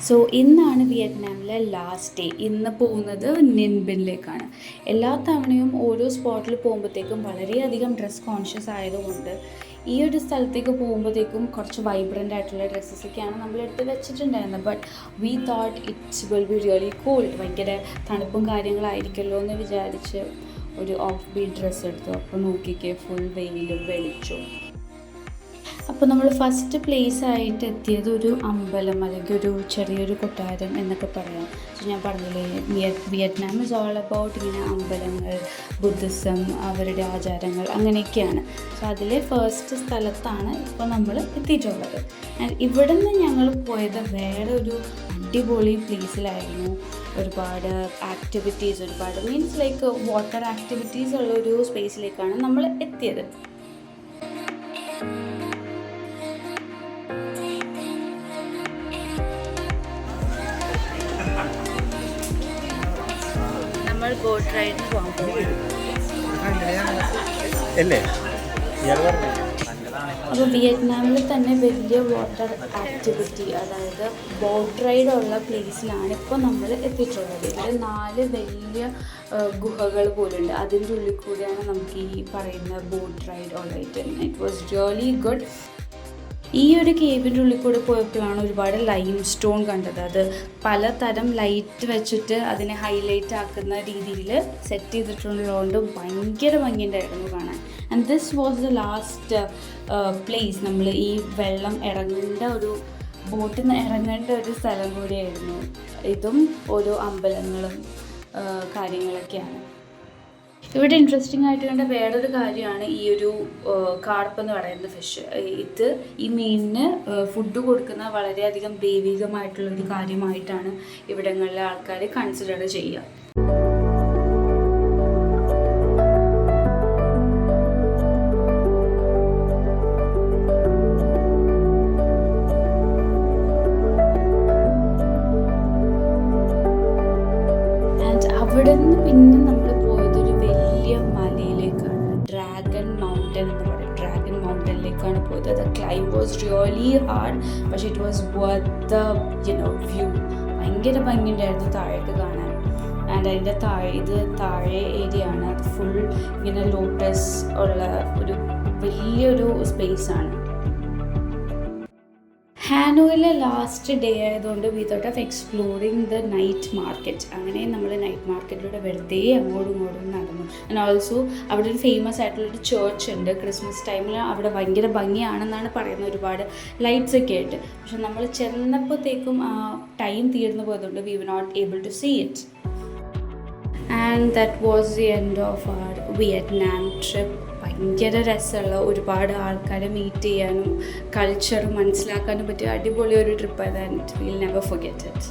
So ഇന്നാണ് വിയറ്റ്നാമിലെ last day. ഇന്ന് പോകുന്നത് നിൻബിനിലേക്കാണ്. എല്ലാ തവണയും ഓരോ സ്പോട്ടിൽ പോകുമ്പോഴത്തേക്കും വളരെയധികം ഡ്രസ് കോൺഷ്യസ് ആയതുകൊണ്ട് ഈ ഒരു സ്ഥലത്തേക്ക് പോകുമ്പോഴത്തേക്കും കുറച്ച് വൈബ്രൻ്റ് ആയിട്ടുള്ള ഡ്രസ്സസൊക്കെയാണ് നമ്മളെടുത്ത് വെച്ചിട്ടുണ്ടായിരുന്നത്. But we thought it's will be really cold. ഭയങ്കര തണുപ്പും കാര്യങ്ങളായിരിക്കുമല്ലോ എന്ന് വിചാരിച്ച് ഒരു ഓഫ് ബീറ്റ് ഡ്രസ്സ് എടുത്തു. അപ്പോൾ നോക്കിക്കേ, ഫുൾ വെയിലും വെളിച്ചവും. അപ്പോൾ നമ്മൾ ഫസ്റ്റ് പ്ലേസ് ആയിട്ട് എത്തിയത് ഒരു അമ്പലം അല്ലെങ്കിൽ ഒരു ചെറിയൊരു കൊട്ടാരം എന്നൊക്കെ പറയാം. സോ ഞാൻ പറഞ്ഞില്ലേ, വിയറ്റ്നാം ഇസ് ഓൾ അബൌട്ട് ഇങ്ങനെ അമ്പലങ്ങൾ, ബുദ്ധിസം, അവരുടെ ആചാരങ്ങൾ അങ്ങനെയൊക്കെയാണ്. സോ അതിലെ ഫസ്റ്റ് സ്ഥലത്താണ് ഇപ്പോൾ നമ്മൾ എത്തിയിട്ടുള്ളത്. ആൻഡ് ഇവിടെ നിന്ന് ഞങ്ങൾ പോയത് വേറെ ഒരു അടിപൊളി പ്ലേസിലായിരുന്നു. ഒരുപാട് ആക്ടിവിറ്റീസ്, ഒരുപാട് മീൻസ് ലൈക്ക് വാട്ടർ ആക്ടിവിറ്റീസ് ഉള്ള ഒരു സ്പേസിലേക്കാണ് നമ്മൾ എത്തിയത്. നമ്മൾ ബോട്ട് റൈഡിന് പോകാൻ പോകും. അപ്പോൾ വിയറ്റ്നാമിൽ തന്നെ വലിയ വാട്ടർ ആക്ടിവിറ്റി, അതായത് ബോട്ട് റൈഡ് ഉള്ള പ്ലേസിലാണ് ഇപ്പോൾ നമ്മൾ എത്തിയിട്ടുള്ളത്. ഇവിടെ 4 വലിയ ഗുഹകൾ പോലുണ്ട്. അതിൻ്റെ ഉള്ളിൽ കൂടിയാണ് നമുക്ക് ഈ പറയുന്ന ബോട്ട് റൈഡ് ഉള്ളത്. It was really good. ഈ ഒരു കേവിൻ്റെ ഉള്ളിൽ കൂടെ പോയപ്പോഴാണ് ഒരുപാട് ലൈം സ്റ്റോൺ കണ്ടത്. അത് പലതരം ലൈറ്റ് വെച്ചിട്ട് അതിനെ ഹൈലൈറ്റ് ആക്കുന്ന രീതിയിൽ സെറ്റ് ചെയ്തിട്ടുള്ളതുകൊണ്ട് ഭയങ്കര ഭംഗിയുണ്ടായിരുന്നു കാണാൻ. And this was the last place. നമ്മൾ ഈ വെള്ളം ഇറങ്ങേണ്ട ഒരു ബോട്ടിൽ നിന്ന് ഇറങ്ങേണ്ട ഒരു സ്ഥലം കൂടിയായിരുന്നു. ഇതും ഓരോ അമ്പലങ്ങളും കാര്യങ്ങളൊക്കെയാണ്. ഇവിടെ ഇൻട്രസ്റ്റിംഗ് ആയിട്ട് കണ്ട വേറൊരു കാര്യമാണ് ഈ ഒരു കാർപ്പ് എന്ന് പറയുന്ന ഫിഷ്. ഈ മീനിന് ഫുഡ് കൊടുക്കുന്ന വളരെയധികം ദൈവികമായിട്ടുള്ളൊരു കാര്യമായിട്ടാണ് ഇവിടങ്ങളിലെ ആൾക്കാർ കൺസിഡർ ചെയ്യുക. അവിടെ നിന്ന് പിന്നെ നമ്മൾ പോയതൊരു വലിയ മലയിലേക്കാണ്. ഡ്രാഗൺ മൗണ്ടൻ എന്ന് പറയും. ഡ്രാഗൺ മൗണ്ടനിലേക്കാണ് പോയത്. The climb was really hard, പക്ഷേ it was worth the view. ഭയങ്കര ഭംഗിയുണ്ടായിരുന്നു താഴേക്ക് കാണാൻ. ആൻഡ് അതിൻ്റെ താഴെ ഏരിയ ആണ്. അത് ഫുൾ ഇങ്ങനെ ലോട്ടസ് ഉള്ള ഒരു വലിയൊരു സ്പേസാണ്. ഹാനോയിലെ ലാസ്റ്റ് ഡേ ആയതുകൊണ്ട് we thought of exploring the night market. അങ്ങനെ നമ്മൾ നൈറ്റ് മാർക്കറ്റിലൂടെ വെറുതെ അങ്ങോട്ടും ഇങ്ങോട്ടും നടന്നു. ആൻഡ് ഓൾസോ അവിടെ ഒരു ഫേമസ് ആയിട്ടുള്ളൊരു ചേർച്ച് ഉണ്ട്. ക്രിസ്മസ് ടൈമിൽ അവിടെ ഭയങ്കര ഭംഗിയാണെന്നാണ് പറയുന്നത്, ഒരുപാട് ലൈറ്റ്സ് ഒക്കെ ആയിട്ട്. പക്ഷെ നമ്മൾ ചെന്നപ്പോഴത്തേക്കും ടൈം തീർന്നു പോയതുകൊണ്ട് we were not able to see it. And that was the end of our Vietnam trip. ഭയങ്കര രസമുള്ള, ഒരുപാട് ആൾക്കാരെ മീറ്റ് ചെയ്യാനും കൾച്ചർ മനസ്സിലാക്കാനും പറ്റിയ അടിപൊളി ഒരു ട്രിപ്പായിരുന്നു. And will never forget it.